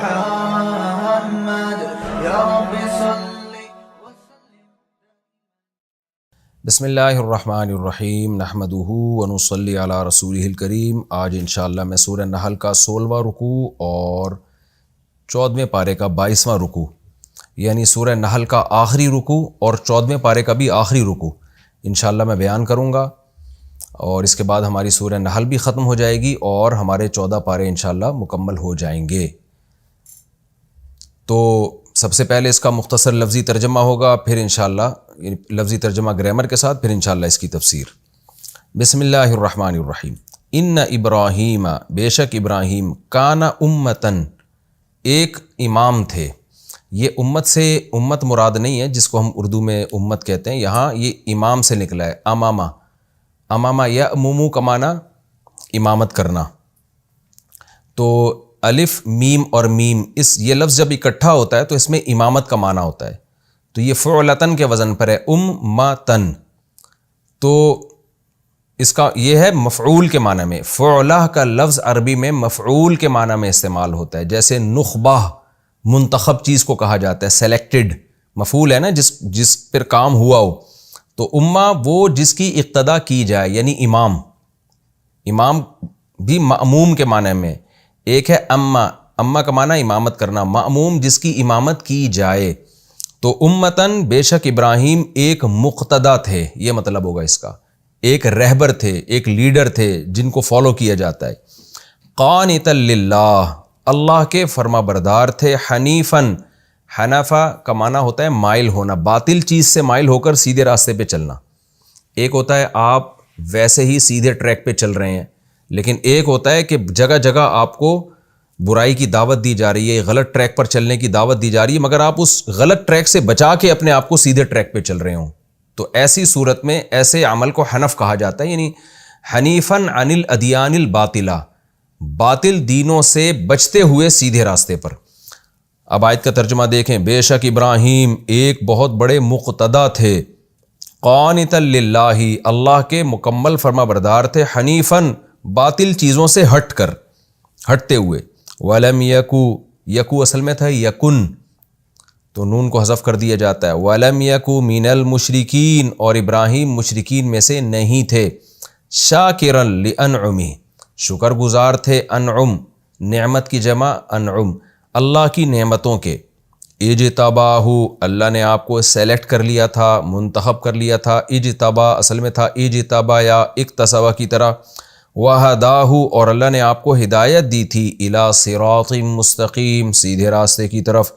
محمد یا رب صلی بسم اللہ الرحمن الرحیم نحمدہ ونصلی علی رسولہ الکریم۔ آج انشاءاللہ میں سورہ نحل کا 16واں رکوع اور 14ویں پارے کا 22واں رکوع، یعنی سورہ نحل کا آخری رکوع اور 14ویں پارے کا بھی آخری رکوع انشاءاللہ میں بیان کروں گا، اور اس کے بعد ہماری سورہ نحل بھی ختم ہو جائے گی اور ہمارے 14 پارے انشاءاللہ مکمل ہو جائیں گے۔ تو سب سے پہلے اس کا مختصر لفظی ترجمہ ہوگا، پھر انشاءاللہ لفظی ترجمہ گرامر کے ساتھ، پھر انشاءاللہ اس کی تفسیر۔ بسم اللہ الرحمن الرحیم۔ ان ابراہیم، بے شک ابراہیم، کان امتن، ایک امام تھے۔ یہ امت سے امت مراد نہیں ہے جس کو ہم اردو میں امت کہتے ہیں، یہاں یہ امام سے نکلا ہے، امامہ۔ امامہ یا امومو کا معنی امامت کرنا۔ تو الف میم اور میم، یہ لفظ جب اکٹھا ہوتا ہے تو اس میں امامت کا معنی ہوتا ہے، تو یہ فعلتن کے وزن پر ہے، امتن۔ تو اس کا یہ ہے مفعول کے معنی میں۔ فعلہ کا لفظ عربی میں مفعول کے معنی میں استعمال ہوتا ہے، جیسے نخبہ منتخب چیز کو کہا جاتا ہے، سلیکٹڈ مفعول ہے نا، جس پر کام ہوا ہو۔ تو امہ وہ جس کی اقتدا کی جائے، یعنی امام۔ امام بھی مأموم کے معنی میں، ایک ہے امہ کا معنی امامت کرنا، مأموم جس کی امامت کی جائے۔ تو امتن، بے شک ابراہیم ایک مقتدا تھے، یہ مطلب ہوگا اس کا، ایک رہبر تھے، ایک لیڈر تھے جن کو فالو کیا جاتا ہے۔ قانتا للہ، اللہ کے فرما بردار تھے۔ حنیفاً، حنفا کا معنی ہوتا ہے مائل ہونا، باطل چیز سے مائل ہو کر سیدھے راستے پہ چلنا۔ ایک ہوتا ہے آپ ویسے ہی سیدھے ٹریک پہ چل رہے ہیں، لیکن ایک ہوتا ہے کہ جگہ جگہ آپ کو برائی کی دعوت دی جا رہی ہے، غلط ٹریک پر چلنے کی دعوت دی جا رہی ہے، مگر آپ اس غلط ٹریک سے بچا کے اپنے آپ کو سیدھے ٹریک پہ چل رہے ہوں، تو ایسی صورت میں ایسے عمل کو حنف کہا جاتا ہے، یعنی حنیفاً عن الادیان الباطلہ، باطل دینوں سے بچتے ہوئے سیدھے راستے پر۔ اب آیت کا ترجمہ دیکھیں، بے شک ابراہیم ایک بہت بڑے مقتدا تھے، قانتا للہ، اللہ کے مکمل فرما بردار تھے، حنیفاً باطل چیزوں سے ہٹتے ہوئے۔ ولم یکو اصل میں تھا یکن، تو نون کو حذف کر دیا جاتا ہے۔ ولم یکو من المشرکین، اور ابراہیم مشرکین میں سے نہیں تھے۔ شاکرا لانعمہ، شکر گزار تھے، انعم نعمت کی جمع انعم، اللہ کی نعمتوں کے۔ اجتباہ، اللہ نے آپ کو سیلیکٹ کر لیا تھا، منتخب کر لیا تھا۔ اجتبا اصل میں تھا اجتبا یا اکتسبا کی طرح۔ وہداہ، اور اللہ نے آپ کو ہدایت دی تھی، الی صراط مستقیم، سیدھے راستے کی طرف۔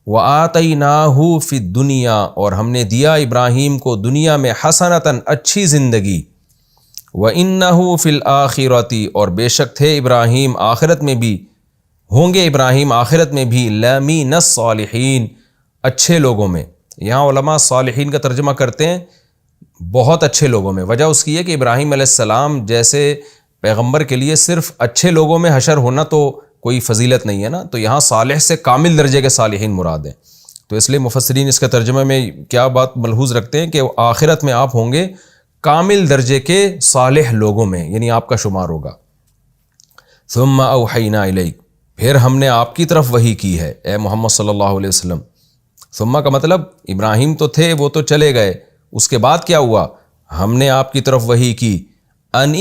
وآتیناہ فی الدنیا، اور ہم نے دیا ابراہیم کو دنیا میں حسنۃ، اچھی زندگی۔ وانہ فی الآخرۃ، اور بے شک تھے ابراہیم آخرت میں بھی، ہوں گے ابراہیم آخرت میں بھی، لمن الصالحین، اچھے لوگوں میں۔ یہاں علماء صالحین کا ترجمہ کرتے ہیں بہت اچھے لوگوں میں، وجہ اس کی ہے کہ ابراہیم علیہ السلام جیسے پیغمبر کے لیے صرف اچھے لوگوں میں حشر ہونا تو کوئی فضیلت نہیں ہے نا، تو یہاں صالح سے کامل درجے کے صالحین مراد ہیں۔ تو اس لیے مفسرین اس کا ترجمہ میں کیا بات ملحوظ رکھتے ہیں کہ آخرت میں آپ ہوں گے کامل درجے کے صالح لوگوں میں، یعنی آپ کا شمار ہوگا۔ ثم اوحینا الیک، پھر ہم نے آپ کی طرف وحی کی ہے، اے محمد صلی اللہ علیہ وسلم۔ ثم کا مطلب ابراہیم تو تھے، وہ تو چلے گئے، اس کے بعد کیا ہوا؟ ہم نے آپ کی طرف وحی کی، ان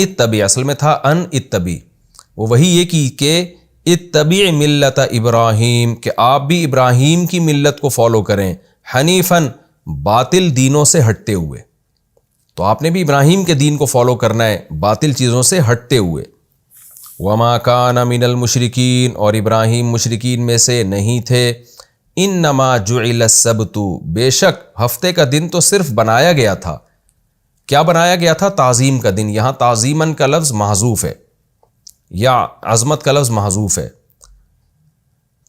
اتبع، اصل میں تھا ان اتبع، وہ وحی یہ کی کہ اتبع ملت ابراہیم، کہ آپ بھی ابراہیم کی ملت کو فالو کریں، حنیفاً باطل دینوں سے ہٹتے ہوئے۔ تو آپ نے بھی ابراہیم کے دین کو فالو کرنا ہے، باطل چیزوں سے ہٹتے ہوئے۔ وما کان من المشرکین، اور ابراہیم مشرکین میں سے نہیں تھے۔ انما جعل السبت، بے شک ہفتے کا دن تو صرف بنایا گیا تھا۔ کیا بنایا گیا تھا؟ تعظیم کا دن۔ یہاں تعظیماً کا لفظ محذوف ہے، یا عظمت کا لفظ محذوف ہے،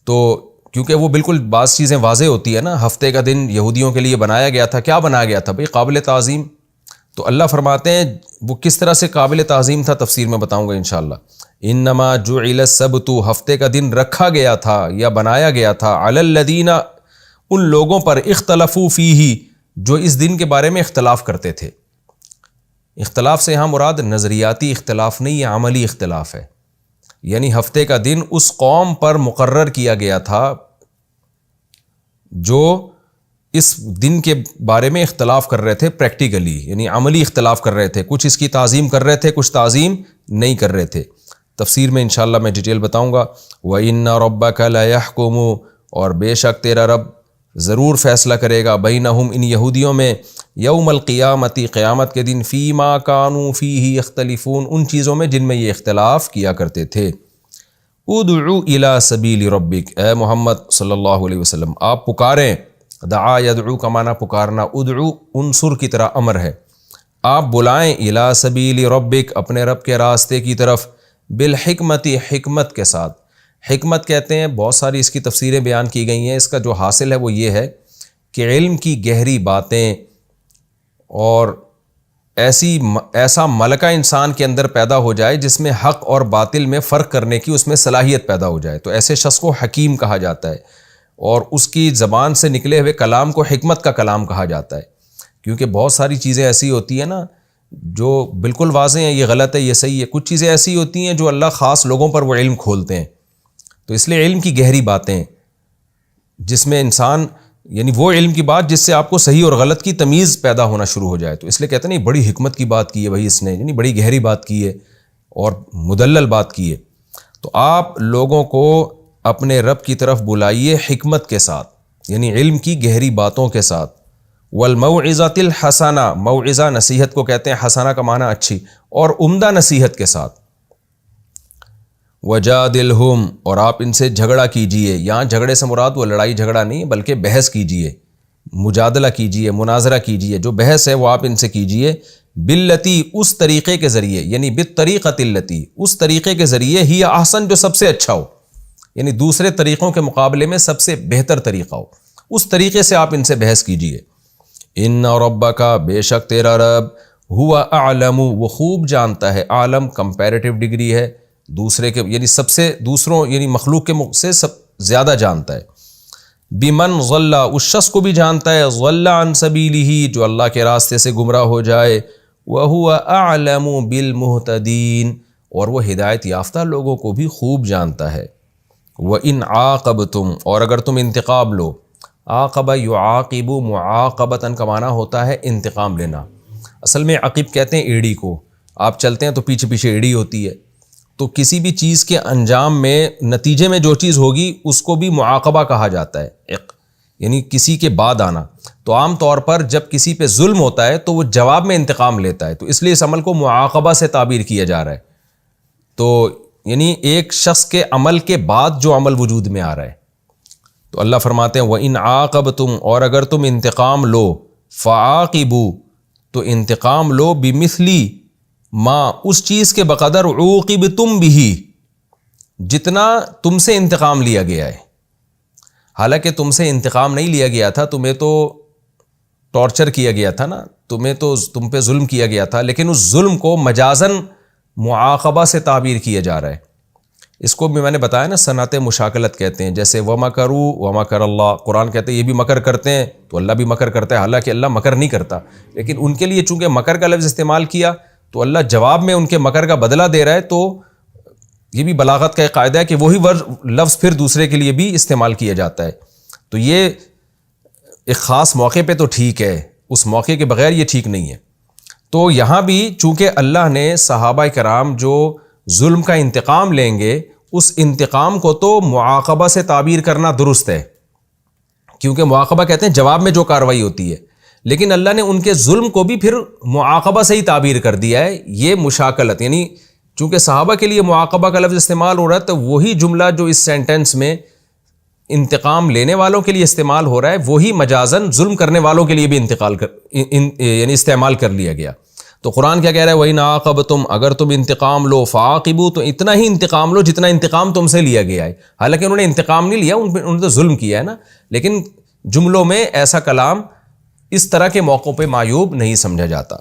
تو کیونکہ وہ بالکل بعض چیزیں واضح ہوتی ہے نا، ہفتے کا دن یہودیوں کے لیے بنایا گیا تھا، کیا بنایا گیا تھا بھئی؟ قابل تعظیم۔ تو اللہ فرماتے ہیں وہ کس طرح سے قابل تعظیم تھا، تفسیر میں بتاؤں گا انشاءاللہ۔ انما جعل السبت، ہفتے کا دن رکھا گیا تھا یا بنایا گیا تھا، علی الذین، ان لوگوں پر، اختلفوا فیہ، جو اس دن کے بارے میں اختلاف کرتے تھے۔ اختلاف سے یہاں مراد نظریاتی اختلاف نہیں، یہ عملی اختلاف ہے۔ یعنی ہفتے کا دن اس قوم پر مقرر کیا گیا تھا جو اس دن کے بارے میں اختلاف کر رہے تھے پریکٹیکلی، یعنی عملی اختلاف کر رہے تھے، کچھ اس کی تعظیم کر رہے تھے، کچھ تعظیم نہیں کر رہے تھے۔ تفسیر میں انشاءاللہ میں ڈیٹیل بتاؤں گا۔ وَإِنَّ رَبَّكَ لَيَحْكُمُ، اور بے شک تیرا رب ضرور فیصلہ کرے گا، بینہم ان یہودیوں میں، یوم القیامت قیامت کے دن، فیما کانوا فیہ یختلفون ان چیزوں میں جن میں یہ اختلاف کیا کرتے تھے۔ ادعو الی سبیل ربک، اے محمد صلی اللہ علیہ وسلم آپ پکاریں، دعا یدعو کا معنی پکارنا، ادعو انصر کی طرح امر ہے، آپ بلائیں الی سبیل ربک اپنے رب کے راستے کی طرف، بالحکمت حکمت کے ساتھ۔ حکمت کہتے ہیں، بہت ساری اس کی تفسیریں بیان کی گئی ہیں، اس کا جو حاصل ہے وہ یہ ہے کہ علم کی گہری باتیں اور ایسا ملکہ انسان کے اندر پیدا ہو جائے جس میں حق اور باطل میں فرق کرنے کی اس میں صلاحیت پیدا ہو جائے، تو ایسے شخص کو حکیم کہا جاتا ہے، اور اس کی زبان سے نکلے ہوئے کلام کو حکمت کا کلام کہا جاتا ہے، کیونکہ بہت ساری چیزیں ایسی ہوتی ہیں نا جو بالکل واضح ہیں، یہ غلط ہے یہ صحیح ہے، کچھ چیزیں ایسی ہوتی ہیں جو اللہ خاص لوگوں پر وہ علم کھولتے ہیں، تو اس لیے علم کی گہری باتیں جس میں انسان، یعنی وہ علم کی بات جس سے آپ کو صحیح اور غلط کی تمیز پیدا ہونا شروع ہو جائے، تو اس لیے کہتے ہیں نہیں بڑی حکمت کی بات کی ہے بھائی اس نے، یعنی بڑی گہری بات کی ہے اور مدلل بات کی ہے۔ تو آپ لوگوں کو اپنے رب کی طرف بلائیے حکمت کے ساتھ، یعنی علم کی گہری باتوں کے ساتھ، والموعظۃ الحسنہ، موعظہ نصیحت کو کہتے ہیں، حسنہ کا معنی اچھی، اور عمدہ نصیحت کے ساتھ، وجادلہم اور آپ ان سے جھگڑا کیجئے، یہاں جھگڑے سے مراد وہ لڑائی جھگڑا نہیں بلکہ بحث کیجئے، مجادلہ کیجئے، مناظرہ کیجئے، جو بحث ہے وہ آپ ان سے کیجئے، باللتی اس طریقے کے ذریعے، یعنی بالطریقۃ التی اس طریقے کے ذریعے، ہی احسن جو سب سے اچھا ہو، یعنی دوسرے طریقوں کے مقابلے میں سب سے بہتر طریقہ ہو، اس طریقے سے آپ ان سے بحث کیجئے۔ ان ربک بے شک تیرا رب، ہوا اعلم وہ خوب جانتا ہے، عالم کمپیریٹیو ڈگری ہے، دوسرے کے یعنی سب سے دوسروں یعنی مخلوق کے سے سب زیادہ جانتا ہے، بمن ضل اس شخص کو بھی جانتا ہے، ضل عن سبیلہ جو اللہ کے راستے سے گمراہ ہو جائے، وہو اعلم بالمہتدین اور وہ ہدایت یافتہ لوگوں کو بھی خوب جانتا ہے۔ وَإِنْ عَاقَبْتُمْ اور اگر تم انتقام لو، عاقب یعاقب معاقبتاً کا معنی ہوتا ہے انتقام لینا، اصل میں عقب کہتے ہیں ایڑی کو، آپ چلتے ہیں تو پیچھے پیچھے ایڑی ہوتی ہے، تو کسی بھی چیز کے انجام میں نتیجے میں جو چیز ہوگی اس کو بھی معاقبہ کہا جاتا ہے، یعنی کسی کے بعد آنا، تو عام طور پر جب کسی پہ ظلم ہوتا ہے تو وہ جواب میں انتقام لیتا ہے، تو اس لیے اس عمل کو معاقبہ سے تعبیر کیا جا رہا ہے، تو یعنی ایک شخص کے عمل کے بعد جو عمل وجود میں آ رہا ہے، تو اللہ فرماتے ہیں وَإِنْ عَاقَبْتُمْ اور اگر تم انتقام لو، فَعَاقِبُوا تو انتقام لو، بِمِثْلِ ما اس چیز کے بقدر، عوقبتم بھی جتنا تم سے انتقام لیا گیا ہے، حالانکہ تم سے انتقام نہیں لیا گیا تھا، تمہیں تو ٹارچر کیا گیا تھا نا، تم پہ ظلم کیا گیا تھا، لیکن اس ظلم کو مجازن معاقبہ سے تعبیر کیا جا رہا ہے، اس کو بھی میں نے بتایا نا صنعت مشاکلت کہتے ہیں، جیسے وَمَكَرُوا وَمَكَرَ اللَّهُ، قرآن کہتے ہیں یہ بھی مکر کرتے ہیں تو اللہ بھی مکر کرتا ہے، حالانکہ اللہ مکر نہیں کرتا، لیکن ان کے لیے چونکہ مکر کا لفظ استعمال کیا تو اللہ جواب میں ان کے مکر کا بدلہ دے رہا ہے، تو یہ بھی بلاغت کا ایک قاعدہ ہے کہ وہی لفظ پھر دوسرے کے لیے بھی استعمال کیا جاتا ہے، تو یہ ایک خاص موقع پہ تو ٹھیک ہے، اس موقع کے بغیر یہ ٹھیک نہیں ہے۔ تو یہاں بھی چونکہ اللہ نے صحابہ کرام جو ظلم کا انتقام لیں گے، اس انتقام کو تو معاقبہ سے تعبیر کرنا درست ہے، کیونکہ معاقبہ کہتے ہیں جواب میں جو کارروائی ہوتی ہے، لیکن اللہ نے ان کے ظلم کو بھی پھر معاقبہ سے ہی تعبیر کر دیا ہے، یہ مشاکلت، یعنی چونکہ صحابہ کے لیے معاقبہ کا لفظ استعمال ہو رہا ہے، تو وہی جملہ جو اس سینٹنس میں انتقام لینے والوں کے لیے استعمال ہو رہا ہے، وہی مجازن ظلم کرنے والوں کے لیے بھی یعنی استعمال کر لیا گیا۔ تو قرآن کیا کہہ رہا ہے، وَإِنْ عَاقَبْتُمْ اگر تم انتقام لو، فَعَاقِبُوا تو اتنا ہی انتقام لو جتنا انتقام تم سے لیا گیا ہے، حالانکہ انہوں نے انتقام نہیں لیا، انہوں نے تو ظلم کیا ہے نا، لیکن جملوں میں ایسا کلام اس طرح کے موقعوں پہ معیوب نہیں سمجھا جاتا۔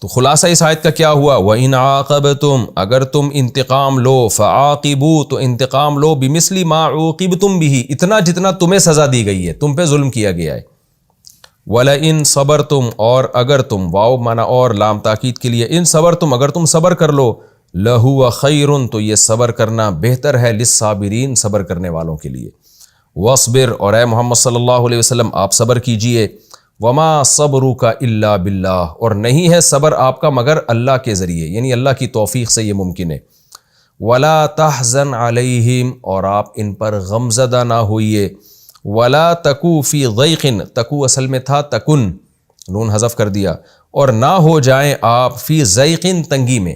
تو خلاصہ اس آیت کا کیا ہوا، وَإِنْ عَاقَبْتُمْ اگر تم انتقام لو، فَعَاقِبُوا تو انتقام لو، بِمِثْلِ مَا عُوقِبْتُمْ بِهِ اتنا جتنا تمہیں سزا دی گئی ہے، تم پہ ظلم کیا گیا ہے۔ وَلَئِن صَبَرْتُمْ اور اگر تم، واو مانا اور، لام تاکید کے لیے، ان صبرتم اگر تم صبر کر لو، لہو خیرن، تو یہ صبر کرنا بہتر ہے، للصابرین، صبر کرنے والوں کے لیے۔ واصبر، اور اے محمد صلی اللہ علیہ وسلم آپ صبر کیجئے۔ وما صبرک الا باللہ، اور نہیں ہے صبر آپ کا مگر اللہ کے ذریعے، یعنی اللہ کی توفیق سے یہ ممکن ہے۔ ولا تحزن علیہم، اور آپ ان پر غمزدہ نہ ہوئیے۔ ولا تکو فی ضیق، تکو اصل میں تھا تکن، نون حذف کر دیا، اور نہ ہو جائیں آپ فی ضیق، تنگی میں۔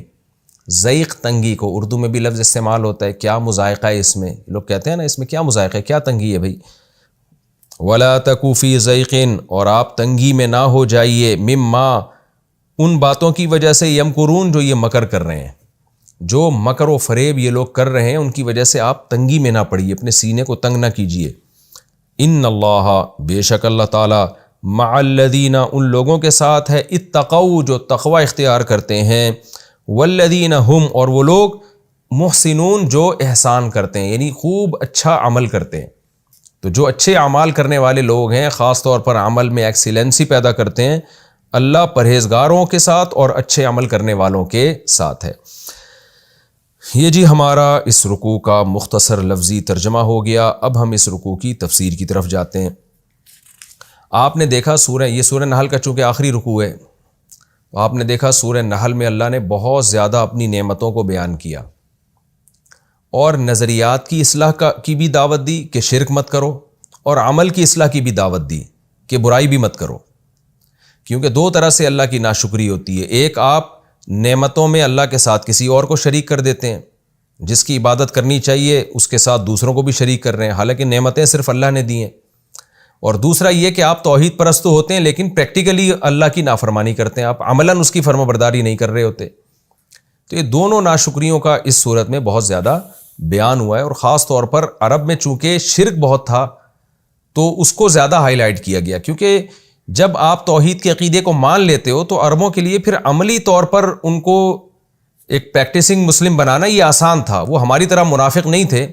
ضیق تنگی کو اردو میں بھی لفظ استعمال ہوتا ہے، کیا مذائقہ ہے اس میں، لوگ کہتے ہیں نا اس میں کیا مذائقہ ہے، کیا تنگی ہے بھائی۔ ولا تکو فی ضیق، اور آپ تنگی میں نہ ہو جائیے، مما، ان باتوں کی وجہ سے، یمکرون، جو یہ مکر کر رہے ہیں، جو مکر و فریب یہ لوگ کر رہے ہیں ان کی وجہ سے آپ تنگی میں نہ پڑیے، اپنے سینے کو تنگ نہ کیجیے۔ ان اللہ، بے شک اللہ تعالی، مع الذین، ان لوگوں کے ساتھ ہے، اتقوا، جو تقوی اختیار کرتے ہیں، والذین ہم، اور وہ لوگ، محسنون، جو احسان کرتے ہیں، یعنی خوب اچھا عمل کرتے ہیں۔ تو جو اچھے اعمال کرنے والے لوگ ہیں، خاص طور پر عمل میں ایکسیلنسی پیدا کرتے ہیں، اللہ پرہیزگاروں کے ساتھ اور اچھے عمل کرنے والوں کے ساتھ ہے۔ یہ جی ہمارا اس رکوع کا مختصر لفظی ترجمہ ہو گیا۔ اب ہم اس رکوع کی تفسیر کی طرف جاتے ہیں۔ آپ نے دیکھا یہ سورہ نحل کا چونکہ آخری رکوع ہے، تو آپ نے دیکھا سورہ نحل میں اللہ نے بہت زیادہ اپنی نعمتوں کو بیان کیا، اور نظریات کی اصلاح کی بھی دعوت دی کہ شرک مت کرو، اور عمل کی اصلاح کی بھی دعوت دی کہ برائی بھی مت کرو، کیونکہ دو طرح سے اللہ کی ناشکری ہوتی ہے۔ ایک، آپ نعمتوں میں اللہ کے ساتھ کسی اور کو شریک کر دیتے ہیں، جس کی عبادت کرنی چاہیے اس کے ساتھ دوسروں کو بھی شریک کر رہے ہیں، حالانکہ نعمتیں صرف اللہ نے دی ہیں۔ اور دوسرا یہ کہ آپ توحید پرست تو ہوتے ہیں لیکن پریکٹیکلی اللہ کی نافرمانی کرتے ہیں، آپ عملاً اس کی فرما برداری نہیں کر رہے ہوتے۔ تو یہ دونوں ناشکریوں کا اس صورت میں بہت زیادہ بیان ہوا ہے، اور خاص طور پر عرب میں چونکہ شرک بہت تھا تو اس کو زیادہ ہائی لائٹ کیا گیا، کیونکہ جب آپ توحید کے عقیدے کو مان لیتے ہو تو عربوں کے لیے پھر عملی طور پر ان کو ایک پریکٹسنگ مسلم بنانا یہ آسان تھا۔ وہ ہماری طرح منافق نہیں تھے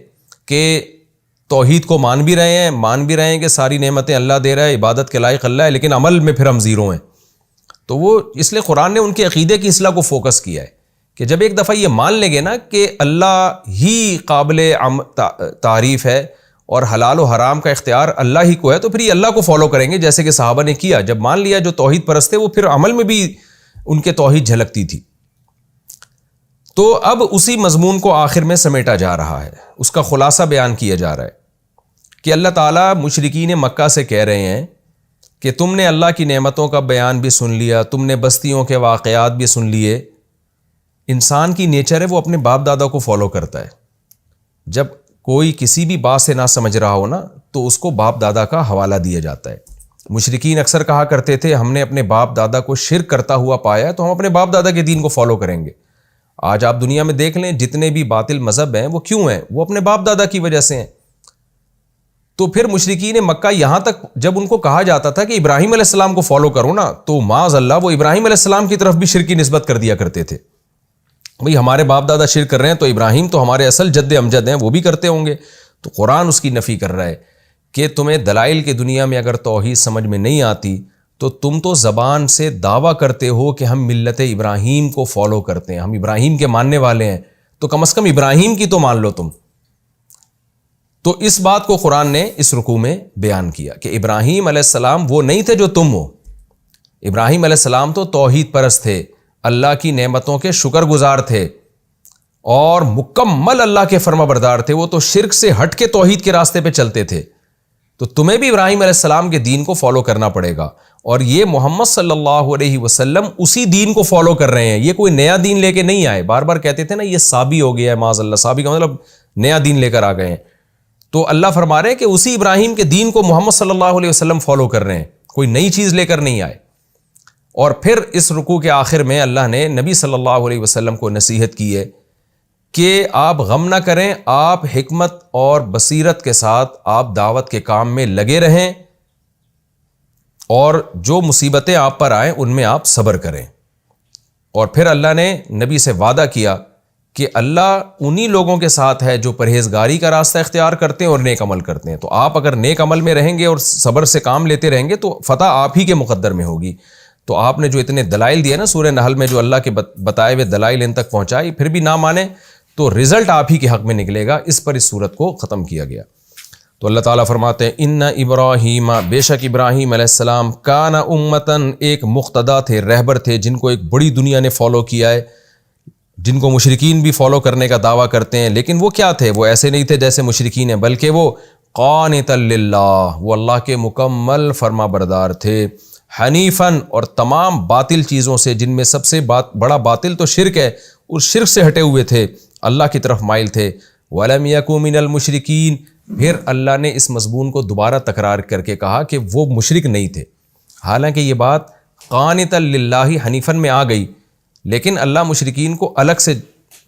کہ توحید کو مان بھی رہے ہیں کہ ساری نعمتیں اللہ دے رہا ہے، عبادت کے لائق اللہ ہے، لیکن عمل میں پھر ہم زیرو ہیں۔ تو وہ اس لیے قرآن نے ان کے عقیدے کی اصلاح کو فوکس کیا ہے کہ جب ایک دفعہ یہ مان لیں گے نا کہ اللہ ہی قابل تعریف ہے اور حلال و حرام کا اختیار اللہ ہی کو ہے، تو پھر یہ اللہ کو فالو کریں گے، جیسے کہ صحابہ نے کیا۔ جب مان لیا جو توحید پرست تھے وہ پھر عمل میں بھی ان کے توحید جھلکتی تھی۔ تو اب اسی مضمون کو آخر میں سمیٹا جا رہا ہے، اس کا خلاصہ بیان کیا جا رہا ہے کہ اللہ تعالیٰ مشرکین مکہ سے کہہ رہے ہیں کہ تم نے اللہ کی نعمتوں کا بیان بھی سن لیا، تم نے بستیوں کے واقعات بھی سن لیے۔ انسان کی نیچر ہے وہ اپنے باپ دادا کو فالو کرتا ہے۔ جب کوئی کسی بھی بات سے نہ سمجھ رہا ہو نا تو اس کو باپ دادا کا حوالہ دیا جاتا ہے۔ مشرکین اکثر کہا کرتے تھے ہم نے اپنے باپ دادا کو شرک کرتا ہوا پایا ہے تو ہم اپنے باپ دادا کے دین کو فالو کریں گے۔ آج آپ دنیا میں دیکھ لیں جتنے بھی باطل مذہب ہیں وہ کیوں ہیں؟ وہ اپنے باپ دادا کی وجہ سے ہیں۔ تو پھر مشرکین مکہ یہاں تک جب ان کو کہا جاتا تھا کہ ابراہیم علیہ السلام کو فالو کرو نا، تو معاذ اللہ وہ ابراہیم علیہ السلام کی طرف بھی شرک کی نسبت کر دیا کرتے تھے۔ بھئی ہمارے باپ دادا شرک کر رہے ہیں تو ابراہیم تو ہمارے اصل جد امجد ہیں، وہ بھی کرتے ہوں گے۔ تو قرآن اس کی نفی کر رہا ہے کہ تمہیں دلائل کی دنیا میں اگر توحید سمجھ میں نہیں آتی تو تم تو زبان سے دعویٰ کرتے ہو کہ ہم ملت ابراہیم کو فالو کرتے ہیں، ہم ابراہیم کے ماننے والے ہیں، تو کم از کم ابراہیم کی تو مان لو تم۔ تو اس بات کو قرآن نے اس رکوع میں بیان کیا کہ ابراہیم علیہ السلام وہ نہیں تھے جو تم ہو۔ ابراہیم علیہ السلام تو توحید پرست تھے، اللہ کی نعمتوں کے شکر گزار تھے اور مکمل اللہ کے فرما بردار تھے، وہ تو شرک سے ہٹ کے توحید کے راستے پہ چلتے تھے۔ تو تمہیں بھی ابراہیم علیہ السلام کے دین کو فالو کرنا پڑے گا، اور یہ محمد صلی اللہ علیہ وسلم اسی دین کو فالو کر رہے ہیں، یہ کوئی نیا دین لے کے نہیں آئے۔ بار بار کہتے تھے نا یہ سابی ہو گیا ہے، معاذ اللہ، سابی کا مطلب نیا دین لے کر آ گئے ہیں۔ تو اللہ فرما رہے ہیں کہ اسی ابراہیم کے دین کو محمد صلی اللہ علیہ وسلم فالو کر رہے ہیں، کوئی نئی چیز لے کر نہیں آئے۔ اور پھر اس رکوع کے آخر میں اللہ نے نبی صلی اللہ علیہ وسلم کو نصیحت کی ہے کہ آپ غم نہ کریں، آپ حکمت اور بصیرت کے ساتھ آپ دعوت کے کام میں لگے رہیں، اور جو مصیبتیں آپ پر آئیں ان میں آپ صبر کریں۔ اور پھر اللہ نے نبی سے وعدہ کیا کہ اللہ انہی لوگوں کے ساتھ ہے جو پرہیزگاری کا راستہ اختیار کرتے ہیں اور نیک عمل کرتے ہیں۔ تو آپ اگر نیک عمل میں رہیں گے اور صبر سے کام لیتے رہیں گے تو فتح آپ ہی کے مقدر میں ہوگی۔ تو آپ نے جو اتنے دلائل دیے نا سورہ نحل میں، جو اللہ کے بتائے ہوئے دلائل ان تک پہنچائی، پھر بھی نہ مانے تو رزلٹ آپ ہی کے حق میں نکلے گا۔ اس پر اس صورت کو ختم کیا گیا۔ تو اللہ تعالیٰ فرماتے ہیں ان ابراہیم، بے شک ابراہیم علیہ السلام، کان امتاً، ایک مقتدا تھے، رہبر تھے، جن کو ایک بڑی دنیا نے فالو کیا ہے، جن کو مشرکین بھی فالو کرنے کا دعویٰ کرتے ہیں، لیکن وہ کیا تھے؟ وہ ایسے نہیں تھے جیسے مشرکین ہیں، بلکہ وہ قانتا للہ، وہ اللہ کے مکمل فرما بردار تھے، حنیفاً، اور تمام باطل چیزوں سے، جن میں سب سے بڑا باطل تو شرک ہے، اس شرک سے ہٹے ہوئے تھے، اللہ کی طرف مائل تھے۔ وَلَمْ يَكُ مِنَ الْمُشْرِكِينَ، پھر اللہ نے اس مضمون کو دوبارہ تکرار کر کے کہا کہ وہ مشرک نہیں تھے، حالانکہ یہ بات قانتا للہ حنیفاً میں آ گئی، لیکن اللہ مشرکین کو الگ سے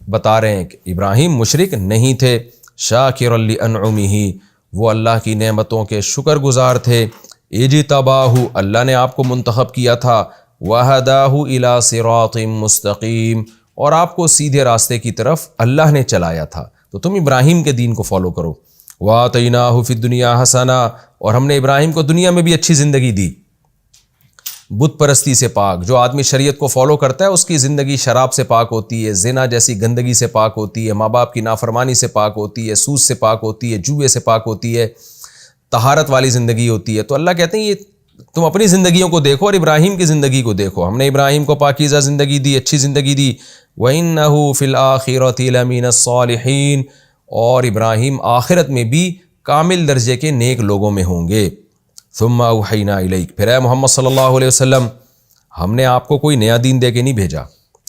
بتا رہے ہیں کہ ابراہیم مشرک نہیں تھے۔ شاکرا لانعمہ، وہ اللہ کی نعمتوں کے شکر گزار تھے۔ اجتباہ، اللہ نے آپ کو منتخب کیا تھا۔ وہداہ الی صراط مستقیم، اور آپ کو سیدھے راستے کی طرف اللہ نے چلایا تھا، تو تم ابراہیم کے دین کو فالو کرو۔ وآتیناہ فی الدنیا حسنہ، اور ہم نے ابراہیم کو دنیا میں بھی اچھی زندگی دی، بت پرستی سے پاک۔ جو آدمی شریعت کو فالو کرتا ہے اس کی زندگی شراب سے پاک ہوتی ہے، زنا جیسی گندگی سے پاک ہوتی ہے، ماں باپ کی نافرمانی سے پاک ہوتی ہے، سود سے پاک ہوتی ہے، جوئے سے پاک ہوتی ہے، طہارت والی زندگی ہوتی ہے۔ تو اللہ کہتے ہیں یہ تم اپنی زندگیوں کو دیکھو اور ابراہیم کی زندگی کو دیکھو، ہم نے ابراہیم کو پاکیزہ زندگی دی، اچھی زندگی دی۔ وَإِنَّهُ فِي الْآخِرَةِ لَمِنَ الصَّالِحِينَ، اور ابراہیم آخرت میں بھی کامل درجے کے نیک لوگوں میں ہوں گے۔ ثم اوحینا الیک، پھر اے محمد صلی اللہ علیہ وسلم، ہم نے آپ کو کوئی نیا دین دے کے نہیں بھیجا۔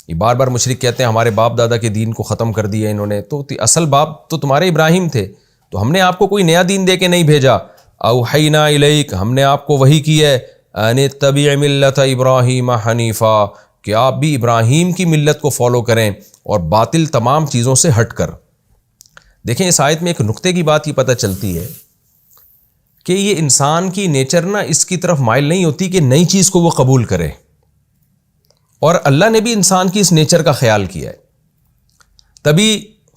یہ بار بار مشرک کہتے ہیں ہمارے باپ دادا کے دین کو ختم کر دیا انہوں نے، تو اصل باپ تو تمہارے ابراہیم تھے، تو ہم نے آپ کو کوئی نیا دین دے کے نہیں بھیجا۔ اوحینا الیک، ہم نے آپ کو وحی کی ہے، ان اتبع ملت ابراہیم حنیفا، کہ آپ بھی ابراہیم کی ملت کو فالو کریں اور باطل تمام چیزوں سے ہٹ کر۔ دیکھیں اس آیت میں ایک نقطے کی بات یہ پتہ چلتی ہے کہ یہ انسان کی نیچر نا اس کی طرف مائل نہیں ہوتی کہ نئی چیز کو وہ قبول کرے، اور اللہ نے بھی انسان کی اس نیچر کا خیال کیا ہے۔ تبھی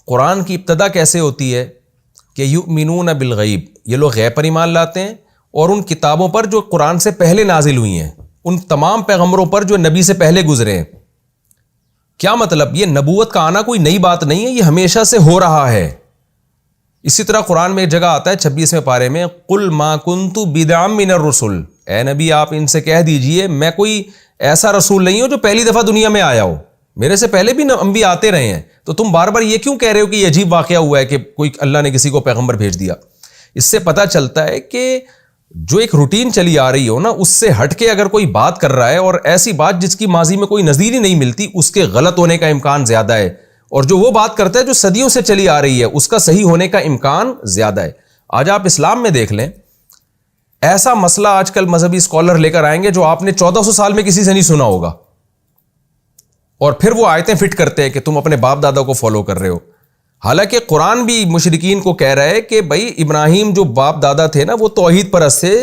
قرآن کی ابتدا کیسے ہوتی ہے کہ یؤمنون بالغیب، یہ لوگ غیب پر ایمان لاتے ہیں، اور ان کتابوں پر جو قرآن سے پہلے نازل ہوئی ہیں، ان تمام پیغمبروں پر جو نبی سے پہلے گزرے ہیں۔ کیا مطلب؟ یہ نبوت کا آنا کوئی نئی بات نہیں ہے، یہ ہمیشہ سے ہو رہا ہے۔ اسی طرح قرآن میں ایک جگہ آتا ہے 26ویں پارے میں، قل ما کنت بدعا من الرسل، اے نبی آپ ان سے کہہ دیجئے میں کوئی ایسا رسول نہیں ہوں جو پہلی دفعہ دنیا میں آیا ہو، میرے سے پہلے بھی انبیاء آتے رہے ہیں، تو تم بار بار یہ کیوں کہہ رہے ہو کہ یہ عجیب واقعہ ہوا ہے کہ کوئی اللہ نے کسی کو پیغمبر بھیج دیا؟ اس سے پتہ چلتا ہے کہ جو ایک روٹین چلی آ رہی ہو نا، اس سے ہٹ کے اگر کوئی بات کر رہا ہے، اور ایسی بات جس کی ماضی میں کوئی نظیر ہی نہیں ملتی، اس کے غلط ہونے کا امکان زیادہ ہے، اور جو وہ بات کرتا ہے جو صدیوں سے چلی آ رہی ہے، اس کا صحیح ہونے کا امکان زیادہ ہے۔ آج آپ اسلام میں دیکھ لیں، ایسا مسئلہ آج کل مذہبی اسکالر لے کر آئیں گے جو آپ نے 1400 سال میں کسی سے نہیں سنا ہوگا، اور پھر وہ آیتیں فٹ کرتے ہیں کہ تم اپنے باپ دادا کو فالو کر رہے ہو۔ حالانکہ قرآن بھی مشرکین کو کہہ رہا ہے کہ بھائی ابراہیم جو باپ دادا تھے نا وہ توحید پرست تھے،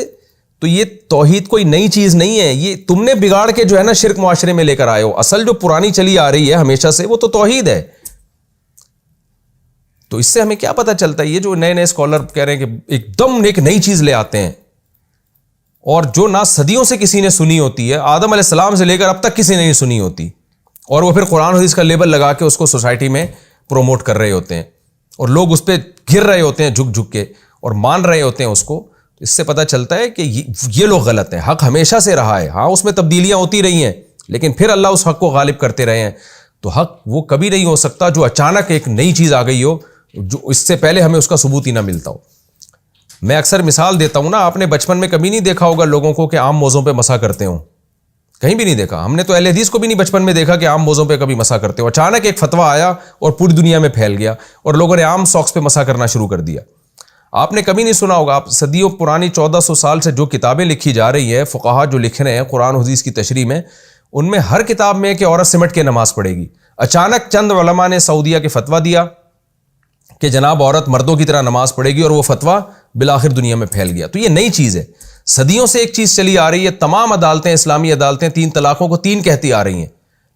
تو یہ توحید کوئی نئی چیز نہیں ہے، یہ تم نے بگاڑ کے جو ہے نا شرک معاشرے میں لے کر آئے ہو، اصل جو پرانی چلی آ رہی ہے ہمیشہ سے وہ تو توحید ہے۔ تو اس سے ہمیں کیا پتہ چلتا ہے؟ یہ جو نئے نئے اسکالر کہہ رہے ہیں کہ ایک دم ایک نئی چیز لے آتے ہیں، اور جو نہ صدیوں سے کسی نے سنی ہوتی ہے، آدم علیہ السلام سے لے کر اب تک کسی نے نہیں سنی ہوتی، اور وہ پھر قرآن حدیث کا لیبل لگا کے اس کو سوسائٹی میں پروموٹ کر رہے ہوتے ہیں، اور لوگ اس پہ گر رہے ہوتے ہیں جھک جھک کے، اور مان رہے ہوتے ہیں اس کو۔ اس سے پتہ چلتا ہے کہ یہ لوگ غلط ہیں، حق ہمیشہ سے رہا ہے، ہاں اس میں تبدیلیاں ہوتی رہی ہیں، لیکن پھر اللہ اس حق کو غالب کرتے رہے ہیں۔ تو حق وہ کبھی نہیں ہو سکتا جو اچانک ایک نئی چیز آ گئی ہو، جو اس سے پہلے ہمیں اس کا ثبوت ہی نہ ملتا ہو۔ میں اکثر مثال دیتا ہوں نا، آپ نے بچپن میں کبھی نہیں دیکھا ہوگا لوگوں کو کہ عام موزوں پہ مسح کرتے ہوں، کہیں بھی نہیں دیکھا۔ ہم نے تو اہل حدیث کو بھی نہیں بچپن میں دیکھا کہ عام موزوں پہ کبھی مسح کرتے ہو۔ اچانک ایک فتویٰ آیا اور پوری دنیا میں پھیل گیا، اور لوگوں نے عام ساکس پہ مسح کرنا شروع کر دیا۔ آپ نے کبھی نہیں سنا ہوگا، آپ صدیوں پرانی 1400 سال سے جو کتابیں لکھی جا رہی ہیں، فقہا جو لکھ رہے ہیں قرآن و حدیث کی تشریح میں، ان میں ہر کتاب میں کہ عورت سمٹ کے نماز پڑھے گی۔ اچانک چند علماء نے سعودیہ کے فتویٰ دیا کہ جناب عورت مردوں کی طرح نماز پڑھے گی، اور وہ فتویٰ بالآخر دنیا میں پھیل گیا۔ تو یہ نئی چیز ہے، صدیوں سے ایک چیز چلی آ رہی ہے، تمام عدالتیں، اسلامی عدالتیں 3 طلاقوں کو 3 کہتی آ رہی ہیں،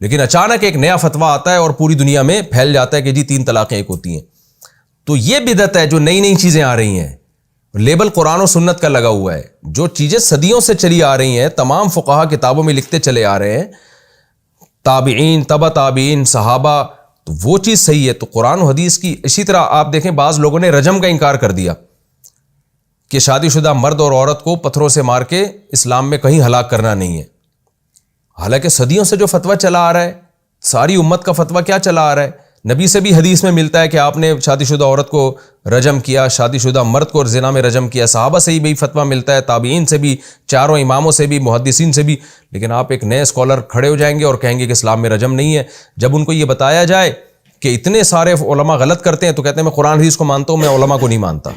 لیکن اچانک ایک نیا فتویٰ آتا ہے اور پوری دنیا میں پھیل جاتا ہے کہ جی 3 طلاقیں ایک ہوتی ہیں۔ تو یہ بدعت ہے جو نئی نئی چیزیں آ رہی ہیں، لیبل قرآن و سنت کا لگا ہوا ہے. جو چیزیں صدیوں سے چلی آ رہی ہیں، تمام فقہا کتابوں میں لکھتے چلے آ رہے ہیں، تابعین، تبع تابعین، صحابہ، تو وہ چیز صحیح ہے. تو قرآن و حدیث کی اسی طرح آپ دیکھیں بعض لوگوں نے رجم کا انکار کر دیا کہ شادی شدہ مرد اور عورت کو پتھروں سے مار کے اسلام میں کہیں ہلاک کرنا نہیں ہے. حالانکہ صدیوں سے جو فتویٰ چلا آ رہا ہے، ساری امت کا فتویٰ کیا چلا آ رہا ہے؟ نبی سے بھی حدیث میں ملتا ہے کہ آپ نے شادی شدہ عورت کو رجم کیا، شادی شدہ مرد کو زنا میں رجم کیا. صحابہ سے بھی فتویٰ ملتا ہے، تابعین سے بھی، چاروں اماموں سے بھی، محدثین سے بھی. لیکن آپ ایک نئے اسکالر کھڑے ہو جائیں گے اور کہیں گے کہ اسلام میں رجم نہیں ہے. جب ان کو یہ بتایا جائے کہ اتنے سارے علماء غلط کرتے ہیں تو کہتے ہیں میں قرآن حدیث کو مانتا ہوں، میں علماء کو نہیں مانتا.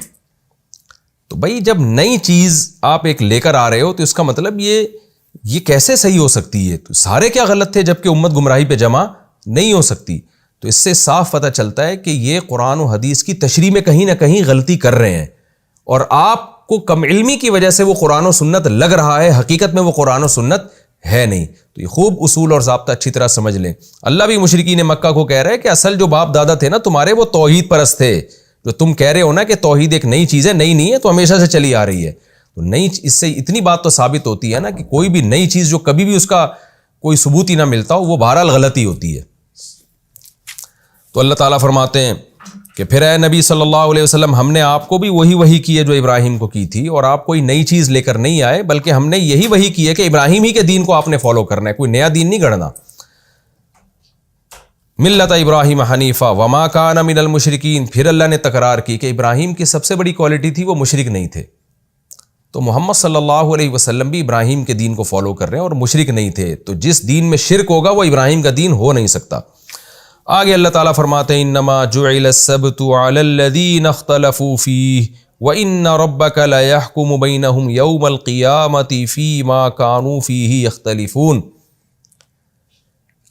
تو بھائی جب نئی چیز آپ ایک لے کر آ رہے ہو تو اس کا مطلب یہ کیسے صحیح ہو سکتی ہے؟ تو سارے کیا غلط تھے جبکہ امت گمراہی پہ جمع نہیں ہو سکتی؟ تو اس سے صاف پتہ چلتا ہے کہ یہ قرآن و حدیث کی تشریح میں کہیں نہ کہیں غلطی کر رہے ہیں، اور آپ کو کم علمی کی وجہ سے وہ قرآن و سنت لگ رہا ہے، حقیقت میں وہ قرآن و سنت ہے نہیں. تو یہ خوب اصول اور ضابطہ اچھی طرح سمجھ لیں. اللہ بھی مشرکین مکہ کو کہہ رہا ہے کہ اصل جو باپ دادا تھے نا تمہارے، وہ توحید پرست تھے. جو تم کہہ رہے ہو نا کہ توحید ایک نئی چیز ہے، نئی نہیں ہے، تو ہمیشہ سے چلی آ رہی ہے. تو نئی، اس سے اتنی بات تو ثابت ہوتی ہے نا کہ کوئی بھی نئی چیز جو کبھی بھی اس کا کوئی ثبوت ہی نہ ملتا ہو، وہ بہرحال غلطی ہوتی ہے. تو اللہ تعالیٰ فرماتے ہیں کہ پھر اے نبی صلی اللہ علیہ وسلم، ہم نے آپ کو بھی وہی وحی کی ہے جو ابراہیم کو کی تھی، اور آپ کوئی نئی چیز لے کر نہیں آئے، بلکہ ہم نے یہی وحی کی ہے کہ ابراہیم ہی کے دین کو آپ نے فالو کرنا ہے، کوئی نیا دین نہیں گڑھنا. ملت ابراہیم حنیفہ وما کان من المشرکین. پھر اللہ نے تکرار کی کہ ابراہیم کی سب سے بڑی کوالٹی تھی وہ مشرک نہیں تھے. تو محمد صلی اللہ علیہ وسلم بھی ابراہیم کے دین کو فالو کر رہے ہیں اور مشرک نہیں تھے. تو جس دین میں شرک ہوگا وہ ابراہیم کا دین ہو نہیں سکتا. آگے اللہ تعالیٰ فرماتے ہیں انما جعل السبت علی الذین اختلفوا فیہ وان ربک لیحکم بینہم یوم القیامۃ فیما کانوا فیہ یختلفون.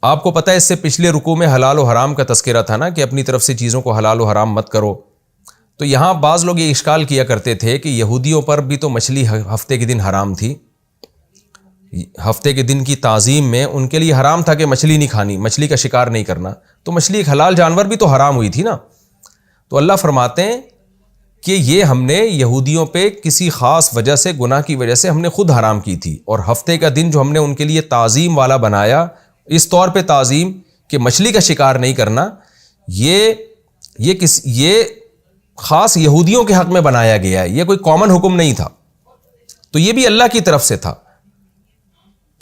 آپ کو پتہ ہے اس سے پچھلے رکوع میں حلال و حرام کا تذکرہ تھا نا، کہ اپنی طرف سے چیزوں کو حلال و حرام مت کرو. تو یہاں بعض لوگ یہ اشکال کیا کرتے تھے کہ یہودیوں پر بھی تو مچھلی ہفتے کے دن حرام تھی، ہفتے کے دن کی تعظیم میں ان کے لیے حرام تھا کہ مچھلی نہیں کھانی، مچھلی کا شکار نہیں کرنا. تو مچھلی ایک حلال جانور بھی تو حرام ہوئی تھی نا. تو اللہ فرماتے ہیں کہ یہ ہم نے یہودیوں پہ کسی خاص وجہ سے، گناہ کی وجہ سے ہم نے خود حرام کی تھی. اور ہفتے کا دن جو ہم نے ان کے لیے تعظیم والا بنایا، اس طور پہ تعظیم کہ مچھلی کا شکار نہیں کرنا، یہ خاص یہودیوں کے حق میں بنایا گیا ہے، یہ کوئی کامن حکم نہیں تھا. تو یہ بھی اللہ کی طرف سے تھا.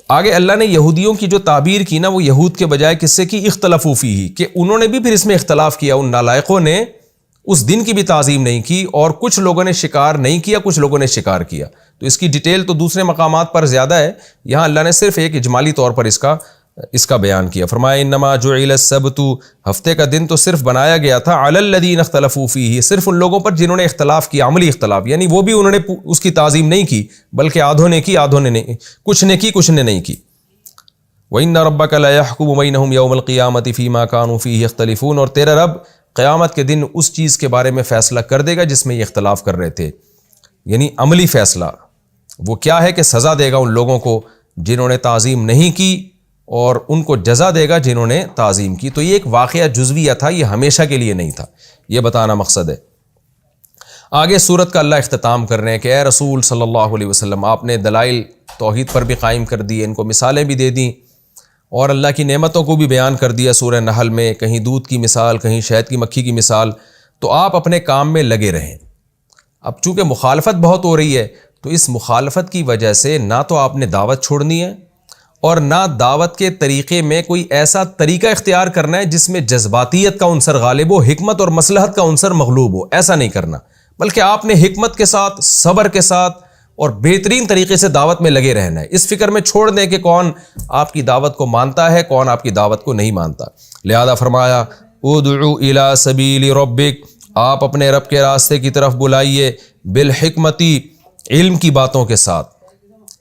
آگے اللہ نے یہودیوں کی جو تعبیر کی نا، وہ یہود کے بجائے کس سے کی؟ اختلافو فیہ، کہ انہوں نے بھی پھر اس میں اختلاف کیا. ان نالائقوں نے اس دن کی بھی تعظیم نہیں کی، اور کچھ لوگوں نے شکار نہیں کیا، کچھ لوگوں نے شکار کیا. تو اس کی ڈیٹیل تو دوسرے مقامات پر زیادہ ہے، یہاں اللہ نے صرف ایک اجمالی طور پر اس کا بیان کیا. فرمایا انما جعل السبت، ہفتے کا دن تو صرف بنایا گیا تھا، علی الذین اختلفوا فیہ، صرف ان لوگوں پر جنہوں نے اختلاف کیا، عملی اختلاف، یعنی وہ بھی انہوں نے اس کی تعظیم نہیں کی، بلکہ آدھوں نے کی، آدھوں نے نہیں، کچھ نے کی، کچھ نے نہیں کی. وَإِنَّ رَبَّكَ لَيَحْكُمُ بَيْنَهُمْ يَوْمَ الْقِيَامَةِ فِيمَا كَانُوا فِيهِ يَخْتَلِفُونَ. اور تیرا رب قیامت کے دن اس چیز کے بارے میں فیصلہ کر دے گا جس میں یہ اختلاف کر رہے تھے، یعنی عملی فیصلہ. وہ کیا ہے کہ سزا دے گا ان لوگوں کو جنہوں نے تعظیم نہیں کی، اور ان کو جزا دے گا جنہوں نے تعظیم کی. تو یہ ایک واقعہ جزویہ تھا، یہ ہمیشہ کے لیے نہیں تھا، یہ بتانا مقصد ہے. آگے سورت کا اللہ اختتام کر رہے ہیں کہ اے رسول صلی اللہ علیہ وسلم، آپ نے دلائل توحید پر بھی قائم کر دیے، ان کو مثالیں بھی دے دیں، اور اللہ کی نعمتوں کو بھی بیان کر دیا. سورہ نحل میں کہیں دودھ کی مثال، کہیں شہد کی مکھی کی مثال. تو آپ اپنے کام میں لگے رہیں. اب چونکہ مخالفت بہت ہو رہی ہے، تو اس مخالفت کی وجہ سے نہ تو آپ نے دعوت چھوڑنی ہے، اور نہ دعوت کے طریقے میں کوئی ایسا طریقہ اختیار کرنا ہے جس میں جذباتیت کا عنصر غالب ہو، حکمت اور مصلحت کا عنصر مغلوب ہو. ایسا نہیں کرنا، بلکہ آپ نے حکمت کے ساتھ، صبر کے ساتھ اور بہترین طریقے سے دعوت میں لگے رہنا ہے. اس فکر میں چھوڑ دیں کہ کون آپ کی دعوت کو مانتا ہے، کون آپ کی دعوت کو نہیں مانتا. لہذا فرمایا ادعو الی سبیل ربک، آپ اپنے رب کے راستے کی طرف بلائیے، بالحکمتی، علم کی باتوں کے ساتھ،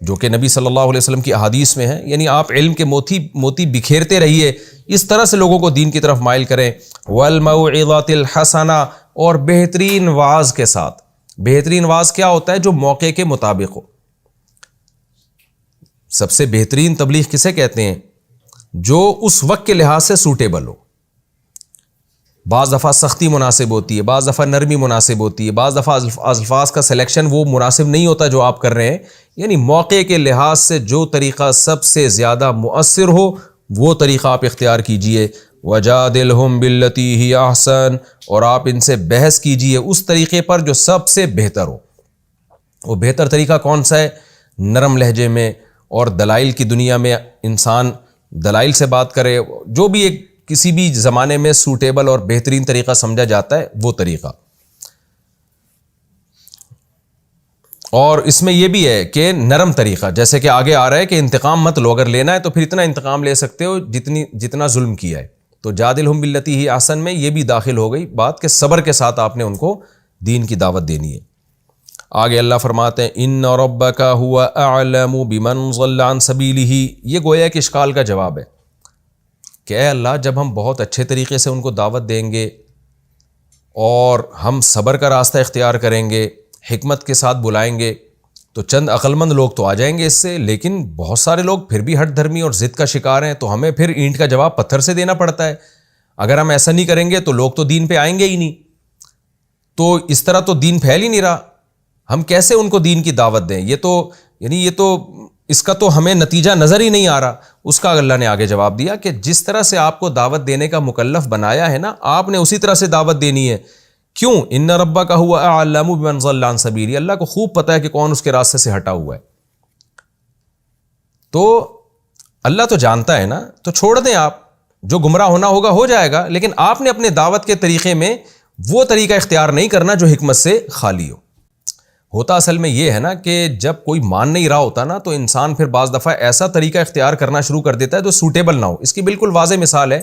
جو کہ نبی صلی اللہ علیہ وسلم کی احادیث میں ہے. یعنی آپ علم کے موتی بکھیرتے رہیے، اس طرح سے لوگوں کو دین کی طرف مائل کریں. والموعظۃ الحسنہ، اور بہترین واعظ کے ساتھ. بہترین واعظ کیا ہوتا ہے؟ جو موقع کے مطابق ہو. سب سے بہترین تبلیغ کسے کہتے ہیں؟ جو اس وقت کے لحاظ سے سوٹیبل ہو. بعض دفعہ سختی مناسب ہوتی ہے، بعض دفعہ نرمی مناسب ہوتی ہے، بعض دفعہ الفاظ کا سلیکشن وہ مناسب نہیں ہوتا جو آپ کر رہے ہیں. یعنی موقع کے لحاظ سے جو طریقہ سب سے زیادہ مؤثر ہو وہ طریقہ آپ اختیار کیجئے. وَجَادِلْهُمْ بِالَّتِي هِيَ أَحْسَنُ، اور آپ ان سے بحث کیجئے اس طریقے پر جو سب سے بہتر ہو. وہ بہتر طریقہ کون سا ہے؟ نرم لہجے میں، اور دلائل کی دنیا میں انسان دلائل سے بات کرے، جو بھی ایک کسی بھی زمانے میں سوٹیبل اور بہترین طریقہ سمجھا جاتا ہے وہ طریقہ. اور اس میں یہ بھی ہے کہ نرم طریقہ، جیسے کہ آگے آ رہا ہے کہ انتقام مت لو، اگر لینا ہے تو پھر اتنا انتقام لے سکتے ہو جتنا ظلم کیا ہے. تو جادلہم باللتی ہی احسن میں یہ بھی داخل ہو گئی بات کہ صبر کے ساتھ آپ نے ان کو دین کی دعوت دینی ہے. آگے اللہ فرماتے ہیں ان ربک هو اعلم بمن ضل عن سبیلہ. یہ گویا کہ اشکال کا جواب ہے کہ اے اللہ، جب ہم بہت اچھے طریقے سے ان کو دعوت دیں گے اور ہم صبر کا راستہ اختیار کریں گے، حکمت کے ساتھ بلائیں گے، تو چند عقل مند لوگ تو آ جائیں گے اس سے، لیکن بہت سارے لوگ پھر بھی ہٹ دھرمی اور ضد کا شکار ہیں، تو ہمیں پھر اینٹ کا جواب پتھر سے دینا پڑتا ہے. اگر ہم ایسا نہیں کریں گے تو لوگ تو دین پہ آئیں گے ہی نہیں، تو اس طرح تو دین پھیل ہی نہیں رہا. ہم کیسے ان کو دین کی دعوت دیں؟ یہ تو اس کا تو ہمیں نتیجہ نظر ہی نہیں آ رہا. اس کا اللہ نے آگے جواب دیا کہ جس طرح سے آپ کو دعوت دینے کا مکلف بنایا ہے نا، آپ نے اسی طرح سے دعوت دینی ہے. کیوں؟ ان ربک هو اعلم بمن ضل عن سبیلہ. اللہ کو خوب پتہ ہے کہ کون اس کے راستے سے ہٹا ہوا ہے. تو اللہ تو جانتا ہے نا، تو چھوڑ دیں آپ، جو گمراہ ہونا ہوگا ہو جائے گا، لیکن آپ نے اپنے دعوت کے طریقے میں وہ طریقہ اختیار نہیں کرنا جو حکمت سے خالی ہو. ہوتا اصل میں یہ ہے نا کہ جب کوئی مان نہیں رہا ہوتا نا، تو انسان پھر بعض دفعہ ایسا طریقہ اختیار کرنا شروع کر دیتا ہے جو سوٹیبل نہ ہو. اس کی بالکل واضح مثال ہے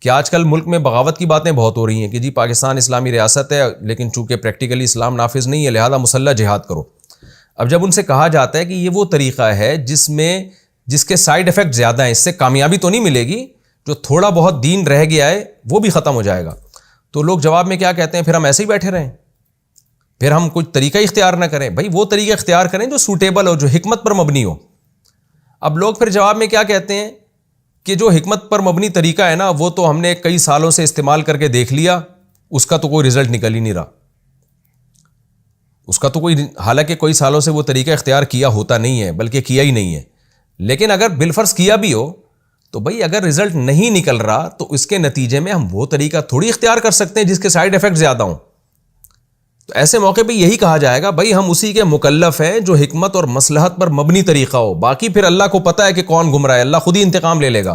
کہ آج کل ملک میں بغاوت کی باتیں بہت ہو رہی ہیں کہ جی پاکستان اسلامی ریاست ہے، لیکن چونکہ پریکٹیکلی اسلام نافذ نہیں ہے لہذا مسلح جہاد کرو. اب جب ان سے کہا جاتا ہے کہ یہ وہ طریقہ ہے جس کے سائیڈ ایفیکٹ زیادہ ہیں، اس سے کامیابی تو نہیں ملے گی، جو تھوڑا بہت دین رہ گیا ہے وہ بھی ختم ہو جائے گا، تو لوگ جواب میں کیا کہتے ہیں؟ پھر ہم ایسے ہی بیٹھے رہیں، پھر ہم کچھ طریقہ اختیار نہ کریں. بھائی وہ طریقہ اختیار کریں جو سوٹیبل ہو، جو حکمت پر مبنی ہو. اب لوگ پھر جواب میں کیا کہتے ہیں کہ جو حکمت پر مبنی طریقہ ہے نا، وہ تو ہم نے کئی سالوں سے استعمال کر کے دیکھ لیا، اس کا تو کوئی رزلٹ نکل ہی نہیں رہا. اس کا تو حالانکہ کوئی سالوں سے وہ طریقہ اختیار کیا ہوتا نہیں ہے، بلکہ کیا ہی نہیں ہے. لیکن اگر بالفرض کیا بھی ہو تو بھائی اگر رزلٹ نہیں نکل رہا تو اس کے نتیجے میں ہم وہ طریقہ تھوڑی اختیار کر سکتے ہیں جس کے سائیڈ ایفیکٹ زیادہ ہوں. تو ایسے موقع پہ یہی کہا جائے گا بھائی ہم اسی کے مکلف ہیں جو حکمت اور مصلحت پر مبنی طریقہ ہو. باقی پھر اللہ کو پتہ ہے کہ کون گمراہ ہے، اللہ خود ہی انتقام لے لے گا.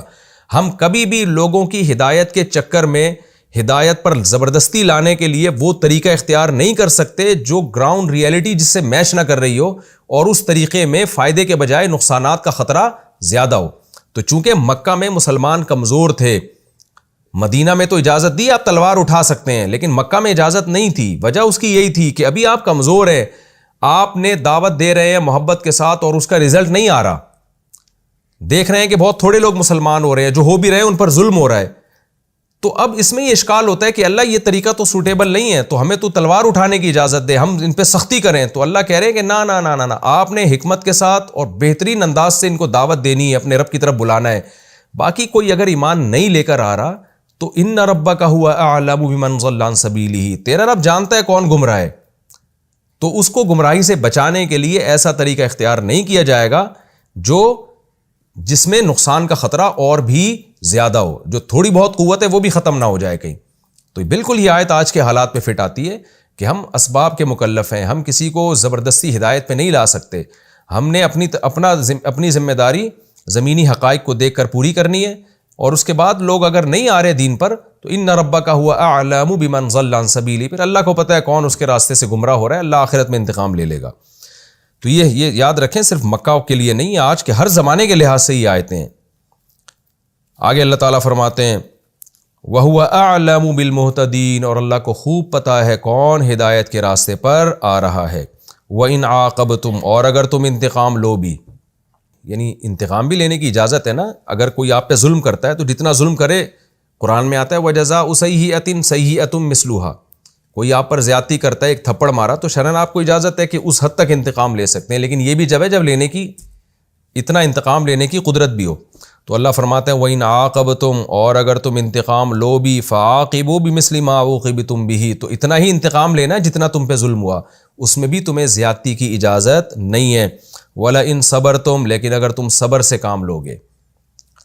ہم کبھی بھی لوگوں کی ہدایت کے چکر میں ہدایت پر زبردستی لانے کے لیے وہ طریقہ اختیار نہیں کر سکتے جو گراؤنڈ ریئلٹی جس سے میچ نہ کر رہی ہو اور اس طریقے میں فائدے کے بجائے نقصانات کا خطرہ زیادہ ہو. تو چونکہ مکہ میں مسلمان کمزور تھے، مدینہ میں تو اجازت دی آپ تلوار اٹھا سکتے ہیں، لیکن مکہ میں اجازت نہیں تھی. وجہ اس کی یہی تھی کہ ابھی آپ کمزور ہیں، آپ نے دعوت دے رہے ہیں محبت کے ساتھ اور اس کا رزلٹ نہیں آ رہا، دیکھ رہے ہیں کہ بہت تھوڑے لوگ مسلمان ہو رہے ہیں، جو ہو بھی رہے ہیں ان پر ظلم ہو رہا ہے. تو اب اس میں یہ اشکال ہوتا ہے کہ اللہ یہ طریقہ تو سوٹیبل نہیں ہے، تو ہمیں تو تلوار اٹھانے کی اجازت دے، ہم ان پہ سختی کریں. تو اللہ کہہ رہے ہیں کہ نا نا نا نا، آپ نے حکمت کے ساتھ اور بہترین انداز سے ان کو دعوت دینی ہے، اپنے رب کی طرف بلانا ہے. باقی کوئی اگر ایمان نہیں لے کر آ رہا تو ان ربک هو اعلم بمن ضل عن سبیلہ، تیرا رب جانتا ہے کون گمراہ ہے، تو اس کو گمراہی سے بچانے کے لیے ایسا طریقہ اختیار نہیں کیا جائے گا جس میں نقصان کا خطرہ اور بھی زیادہ ہو، جو تھوڑی بہت قوت ہے وہ بھی ختم نہ ہو جائے کہیں. تو بالکل یہ آیت آج کے حالات پہ فٹ آتی ہے کہ ہم اسباب کے مکلف ہیں، ہم کسی کو زبردستی ہدایت پہ نہیں لا سکتے. ہم نے اپنی ذمہ داری زمینی حقائق کو دیکھ کر پوری کرنی ہے، اور اس کے بعد لوگ اگر نہیں آ رہے دین پر تو ان ربک هو اعلم بمن ضل عن سبیلہ، پھر اللہ کو پتہ ہے کون اس کے راستے سے گمراہ ہو رہا ہے، اللہ آخرت میں انتقام لے لے گا. تو یہ یاد رکھیں، صرف مکہ کے لیے نہیں، آج کے ہر زمانے کے لحاظ سے یہ آیتیں ہیں. آگے اللہ تعالیٰ فرماتے ہیں وَهُوَ أَعْلَمُ بِالْمُهْتَدِينَ، اور اللہ کو خوب پتہ ہے کون ہدایت کے راستے پر آ رہا ہے. وَإِنْ عَاقَبْتُمْ، اور اگر تم انتقام لو بھی، یعنی انتقام بھی لینے کی اجازت ہے نا. اگر کوئی آپ پہ ظلم کرتا ہے تو جتنا ظلم کرے، قرآن میں آتا ہے وَجَزَاءُ سَيِّئَةٍ سَيِّئَةٌ مِثْلُهَا، کوئی آپ پر زیادتی کرتا ہے، ایک تھپڑ مارا تو شرعاً آپ کو اجازت ہے کہ اس حد تک انتقام لے سکتے ہیں، لیکن یہ بھی جب ہے جب اتنا انتقام لینے کی قدرت بھی ہو. تو اللہ فرماتے ہیں وَإِنْ عَاقَبْتُمْ، اور اگر تم انتقام لو بھی فَعَاقِبُوا بِمِثْلِ مَا عُوقِبْتُمْ بِهِ، تو اتنا ہی انتقام لینا جتنا تم پہ ظلم ہوا، اس میں بھی تمہیں زیادتی کی اجازت نہیں ہے۔ وَلَئِنْ صَبَرْتُمْ، لیکن اگر تم صبر سے کام لوگے،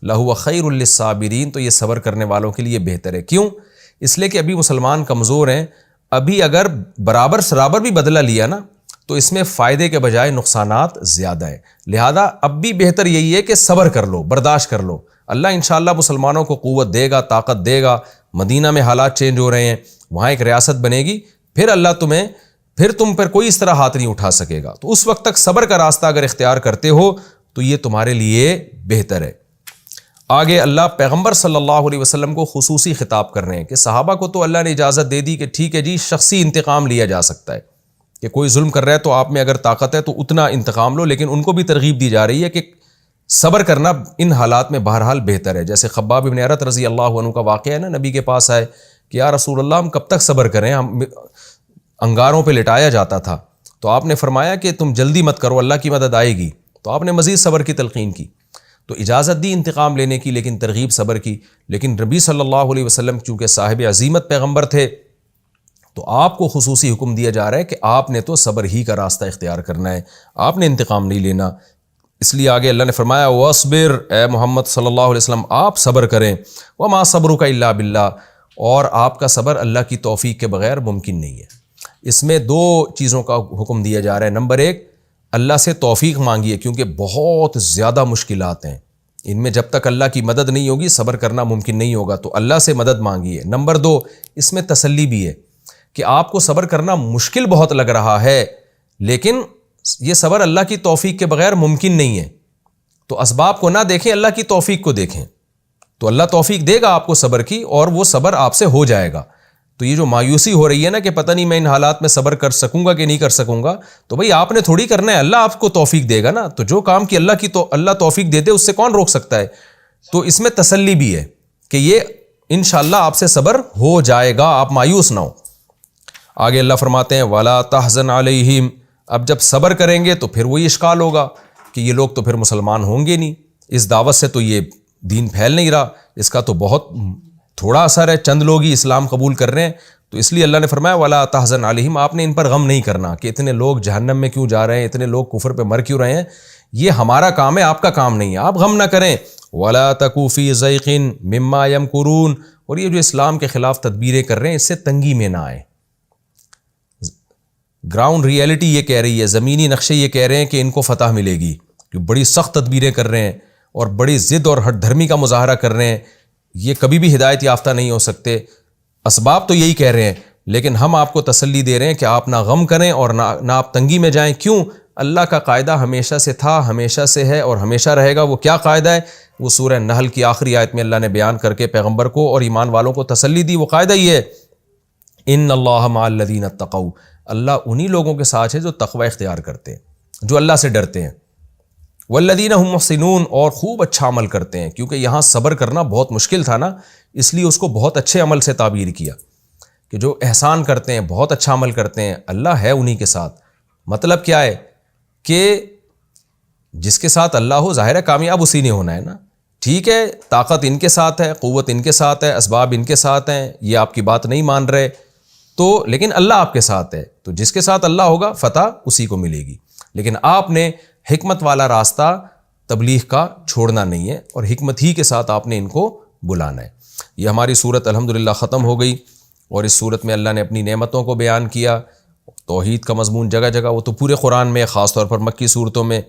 لَهُوَ خَيْرٌ لِلصَّابِرِينَ، تو یہ صبر کرنے والوں کے لیے بہتر ہے۔ کیوں؟ اس لیے کہ ابھی مسلمان کمزور ہیں، ابھی اگر برابر سرابر بھی بدلہ لیا نا تو اس میں فائدے کے بجائے نقصانات زیادہ ہیں، لہذا اب بھی بہتر یہی ہے کہ صبر کر لو، برداشت کر لو۔ اللہ انشاءاللہ مسلمانوں کو قوت دے گا، طاقت دے گا۔ مدینہ میں حالات چینج ہو رہے ہیں، وہاں ایک ریاست بنے گی، پھر تم پر کوئی اس طرح ہاتھ نہیں اٹھا سکے گا۔ تو اس وقت تک صبر کا راستہ اگر اختیار کرتے ہو تو یہ تمہارے لیے بہتر ہے۔ آگے اللہ پیغمبر صلی اللہ علیہ وسلم کو خصوصی خطاب کر رہے ہیں کہ صحابہ کو تو اللہ نے اجازت دے دی کہ ٹھیک ہے جی، شخصی انتقام لیا جا سکتا ہے، کہ کوئی ظلم کر رہا ہے تو آپ میں اگر طاقت ہے تو اتنا انتقام لو، لیکن ان کو بھی ترغیب دی جا رہی ہے کہ صبر کرنا ان حالات میں بہرحال بہتر ہے۔ جیسے خباب بن ارت رضی اللہ عنہ کا واقعہ ہے نا، نبی کے پاس آئے کہ یا رسول اللہ ہم کب تک صبر کریں، ہم انگاروں پہ لٹایا جاتا تھا، تو آپ نے فرمایا کہ تم جلدی مت کرو، اللہ کی مدد آئے گی۔ تو آپ نے مزید صبر کی تلقین کی، تو اجازت دی انتقام لینے کی، لیکن ترغیب صبر کی۔ لیکن نبی صلی اللہ علیہ وسلم چونکہ صاحب عزیمت پیغمبر تھے تو آپ کو خصوصی حکم دیا جا رہا ہے کہ آپ نے تو صبر ہی کا راستہ اختیار کرنا ہے، آپ نے انتقام نہیں لینا۔ اس لیے آگے اللہ نے فرمایا وَاصْبِرْ، اے محمد صلی اللہ علیہ وسلم آپ صبر کریں، وَمَا صَبْرُكَ إِلَّا بِاللَّهِ، اور آپ کا صبر اللہ کی توفیق کے بغیر ممکن نہیں ہے۔ اس میں دو چیزوں کا حکم دیا جا رہا ہے۔ نمبر ایک، اللہ سے توفیق مانگیے، کیونکہ بہت زیادہ مشکلات ہیں، ان میں جب تک اللہ کی مدد نہیں ہوگی صبر کرنا ممکن نہیں ہوگا، تو اللہ سے مدد مانگیے۔ نمبر دو، اس میں تسلی بھی ہے کہ آپ کو صبر کرنا مشکل بہت لگ رہا ہے، لیکن یہ صبر اللہ کی توفیق کے بغیر ممکن نہیں ہے، تو اسباب کو نہ دیکھیں، اللہ کی توفیق کو دیکھیں، تو اللہ توفیق دے گا آپ کو صبر کی، اور وہ صبر آپ سے ہو جائے گا۔ تو یہ جو مایوسی ہو رہی ہے نا کہ پتہ نہیں میں ان حالات میں صبر کر سکوں گا کہ نہیں کر سکوں گا، تو بھئی آپ نے تھوڑی کرنا ہے، اللہ آپ کو توفیق دے گا نا، تو جو کام کی اللہ توفیق دے دے اس سے کون روک سکتا ہے۔ تو اس میں تسلی بھی ہے کہ یہ انشاءاللہ آپ سے صبر ہو جائے گا، آپ مایوس نہ ہو۔ آگے اللہ فرماتے ہیں وَلَا تَحْزَنْ عَلَيْهِمْ، اب جب صبر کریں گے تو پھر وہی اشکال ہوگا کہ یہ لوگ تو پھر مسلمان ہوں گے نہیں، اس دعوت سے تو یہ دین پھیل نہیں رہا، اس کا تو بہت تھوڑا اثر ہے، چند لوگ ہی اسلام قبول کر رہے ہیں۔ تو اس لیے اللہ نے فرمایا وَلَا تَحْزَنْ عَلَيْهِمْ، آپ نے ان پر غم نہیں کرنا کہ اتنے لوگ جہنم میں کیوں جا رہے ہیں، اتنے لوگ کفر پہ مر کیوں رہے ہیں، یہ ہمارا کام ہے، آپ کا کام نہیں ہے، آپ غم نہ کریں۔ وَلَا تَكُوا فِي ضَيْقٍ مِّمَّا يَمْكُرُونَ، اور یہ جو اسلام کے خلاف تدبیریں کر رہے ہیں اس سے تنگی میں نہ آئیں۔ گراؤنڈ ریئلٹی یہ کہہ رہی ہے، زمینی نقشے یہ کہہ رہے ہیں کہ ان کو فتح ملے گی، کہ بڑی سخت تدبیریں کر رہے ہیں اور بڑی ضد اور ہٹ دھرمی کا مظاہرہ کر رہے ہیں، یہ کبھی بھی ہدایت یافتہ نہیں ہو سکتے۔ اسباب تو یہی کہہ رہے ہیں، لیکن ہم آپ کو تسلی دے رہے ہیں کہ آپ نہ غم کریں اور نہ آپ تنگی میں جائیں۔ کیوں؟ اللہ کا قاعدہ ہمیشہ سے تھا، ہمیشہ سے ہے اور ہمیشہ رہے گا۔ وہ کیا قاعدہ ہے؟ وہ سورہ نحل کی آخری آیت میں اللہ نے بیان کر کے پیغمبر کو اور ایمان والوں کو تسلی دی۔ وہ قاعدہ یہ ہے ان اللہ مع الذین اتقوا، اللہ انہی لوگوں کے ساتھ ہے جو تقوی اختیار کرتے ہیں، جو اللہ سے ڈرتے ہیں، والذین هم محسنون، اور خوب اچھا عمل کرتے ہیں۔ کیونکہ یہاں صبر کرنا بہت مشکل تھا نا، اس لیے اس کو بہت اچھے عمل سے تعبیر کیا کہ جو احسان کرتے ہیں، بہت اچھا عمل کرتے ہیں، اللہ ہے انہی کے ساتھ۔ مطلب کیا ہے کہ جس کے ساتھ اللہ ہو ظاہر ہے کامیاب اسی نے ہونا ہے نا۔ ٹھیک ہے، طاقت ان کے ساتھ ہے، قوت ان کے ساتھ ہے، اسباب ان کے ساتھ ہیں، یہ آپ کی بات نہیں مان رہے تو، لیکن اللہ آپ کے ساتھ ہے، تو جس کے ساتھ اللہ ہوگا فتح اسی کو ملے گی۔ لیکن آپ نے حکمت والا راستہ تبلیغ کا چھوڑنا نہیں ہے، اور حکمت ہی کے ساتھ آپ نے ان کو بلانا ہے۔ یہ ہماری صورت الحمدللہ ختم ہو گئی، اور اس صورت میں اللہ نے اپنی نعمتوں کو بیان کیا، توحید کا مضمون جگہ جگہ، وہ تو پورے قرآن میں، خاص طور پر مکی صورتوں میں،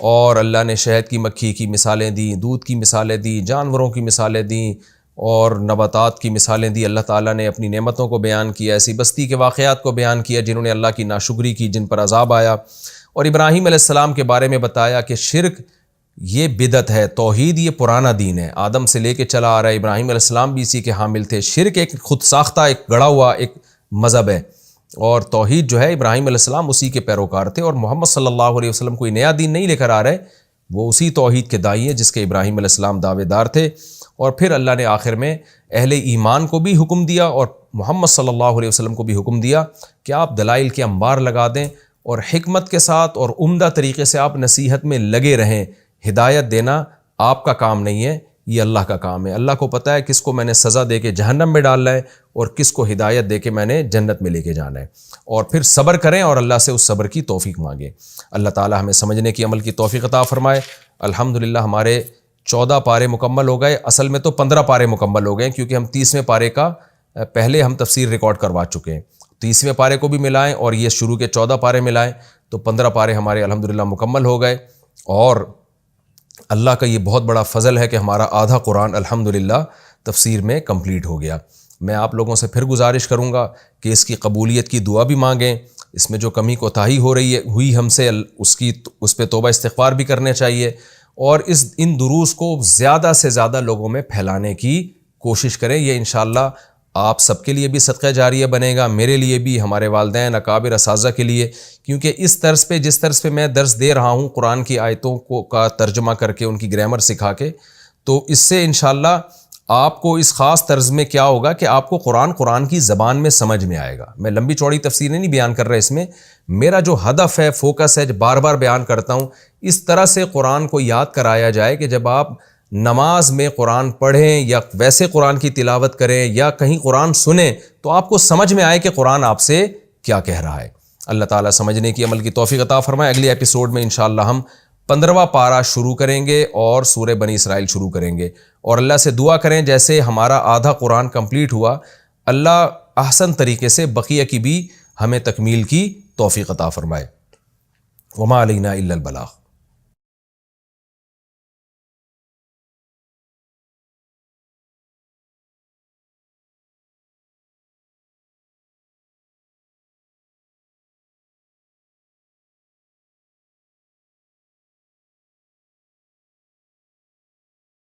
اور اللہ نے شہد کی مکھی کی مثالیں دیں، دودھ کی مثالیں دیں، جانوروں کی مثالیں دیں، اور نباتات کی مثالیں دی۔ اللہ تعالیٰ نے اپنی نعمتوں کو بیان کیا، ایسی بستی کے واقعات کو بیان کیا جنہوں نے اللہ کی ناشکری کی، جن پر عذاب آیا، اور ابراہیم علیہ السلام کے بارے میں بتایا کہ شرک یہ بدعت ہے، توحید یہ پرانا دین ہے، آدم سے لے کے چلا آ رہا ہے، ابراہیم علیہ السلام بھی اسی کے حامل تھے۔ شرک ایک خود ساختہ، ایک گڑا ہوا ایک مذہب ہے، اور توحید جو ہے ابراہیم علیہ السلام اسی کے پیروکار تھے، اور محمد صلی اللہ علیہ وسلم کوئی نیا دین نہیں لے کر آ رہے، وہ اسی توحید کے داعی ہیں جس کے ابراہیم علیہ السلام دعوے دار تھے۔ اور پھر اللہ نے آخر میں اہل ایمان کو بھی حکم دیا اور محمد صلی اللہ علیہ وسلم کو بھی حکم دیا کہ آپ دلائل کے انبار لگا دیں، اور حکمت کے ساتھ اور عمدہ طریقے سے آپ نصیحت میں لگے رہیں۔ ہدایت دینا آپ کا کام نہیں ہے، یہ اللہ کا کام ہے۔ اللہ کو پتہ ہے کس کو میں نے سزا دے کے جہنم میں ڈالنا ہے اور کس کو ہدایت دے کے میں نے جنت میں لے کے جانا ہے۔ اور پھر صبر کریں اور اللہ سے اس صبر کی توفیق مانگیں۔ اللہ تعالی ہمیں سمجھنے کی عمل کی توفیق عطا فرمائے۔ الحمدللہ ہمارے 14 پارے مکمل ہو گئے، اصل میں تو 15 پارے مکمل ہو گئے کیونکہ ہم 30ویں پارے کا پہلے ہم تفسیر ریکارڈ کروا چکے ہیں۔ 30ویں پارے کو بھی ملائیں اور یہ شروع کے 14 پارے ملائیں تو 15 پارے ہمارے الحمدللہ مکمل ہو گئے۔ اور اللہ کا یہ بہت بڑا فضل ہے کہ ہمارا آدھا قرآن الحمدللہ تفسیر میں کمپلیٹ ہو گیا۔ میں آپ لوگوں سے پھر گزارش کروں گا کہ اس کی قبولیت کی دعا بھی مانگیں، اس میں جو کمی کوتاہی ہوئی ہم سے اس پہ توبہ استغفار بھی کرنے چاہیے، اور ان دروس کو زیادہ سے زیادہ لوگوں میں پھیلانے کی کوشش کریں۔ یہ انشاءاللہ آپ سب کے لیے بھی صدقہ جاریہ بنے گا، میرے لیے بھی، ہمارے والدین اکابر اساتذہ کے لیے، کیونکہ اس طرز پہ جس طرز پہ میں درس دے رہا ہوں قرآن کی آیتوں کا ترجمہ کر کے ان کی گرامر سکھا کے، تو اس سے انشاءاللہ آپ کو اس خاص طرز میں کیا ہوگا کہ آپ کو قرآن کی زبان میں سمجھ میں آئے گا۔ میں لمبی چوڑی تفسیریں نہیں بیان کر رہا اس میں، میرا جو ہدف ہے، فوکس ہے، جو بار بار بیان کرتا ہوں، اس طرح سے قرآن کو یاد کرایا جائے کہ جب آپ نماز میں قرآن پڑھیں یا ویسے قرآن کی تلاوت کریں یا کہیں قرآن سنیں تو آپ کو سمجھ میں آئے کہ قرآن آپ سے کیا کہہ رہا ہے۔ اللہ تعالیٰ سمجھنے کی عمل کی توفیق عطا فرمائے۔ اگلی ایپیسوڈ میں انشاءاللہ ہم 15واں پارہ شروع کریں گے اور سورہ بنی اسرائیل شروع کریں گے، اور اللہ سے دعا کریں جیسے ہمارا آدھا قرآن کمپلیٹ ہوا، اللہ احسن طریقے سے بقیہ کی بھی ہمیں تکمیل کی توفیق عطا فرمائے۔ وما علینا الا البلاغ۔